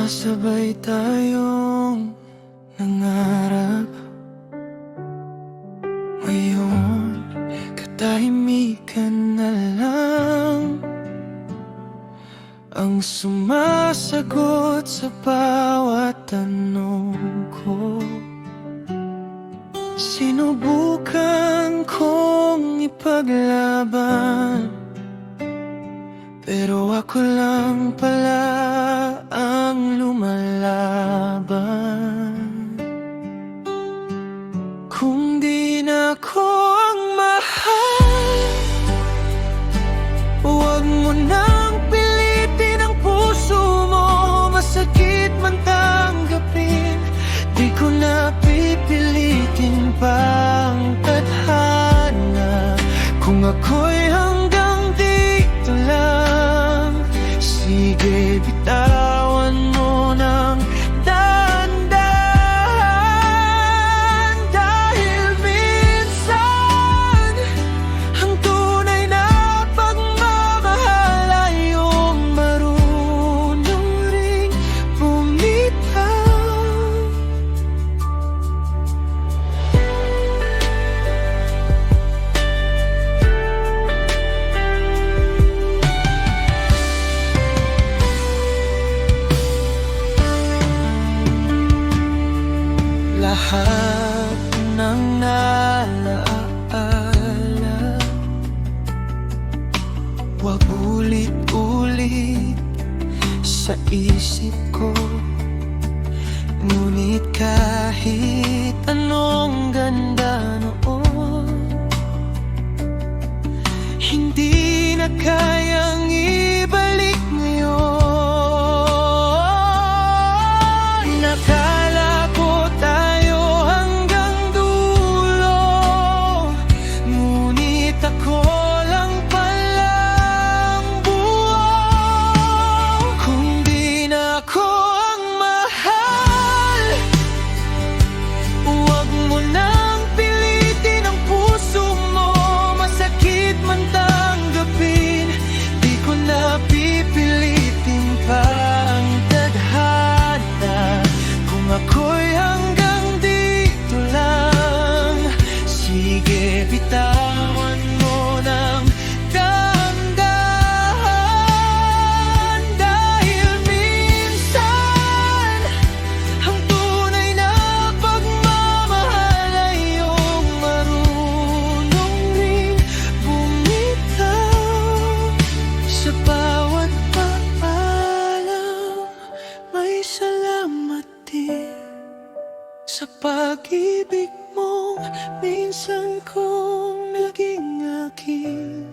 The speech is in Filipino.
Sabay tayong nangarap. Ngayon, katahimikan na lang ang sumasagot sa bawat tanong ko. Sinubukan kong ipaglaban, pero ako lang pala ang lumalaban. Kung di na ako ang mahal, huwag mo nang pilitin ang puso mo. Masakit man tanggapin, di ko na pipilitin pang tadhana. Kung ako'y hanggang dito lang, sige, bitawan mo ng dahan-dahan. Dahil minsan, ang tunay na pagmamahal ay yung marunong ring bumitaw. Lahat ng naalaala, wag ulit-ulit sa isip ko. Ngunit kahit anong ganda noon, hindi na kayang ibalik ngayon. Nakala ko tayo hanggang dulo, ngunit ako lang palang buo. Kung di na ako ang mahal, huwag mo nang pilitin ang puso mo. Masakit man tanggapin, di ko na pipilitin pa ang tadhana. Kung ako'y hanggang dito lang, sige, bitawan mo ng dahan-dahan. Dahil minsan, ang tunay na pagmamahal ay yung marunong ring bumitaw. Sa bawat paalam, may salamat din. Sa pag-ibig mong minsan kong naging akin.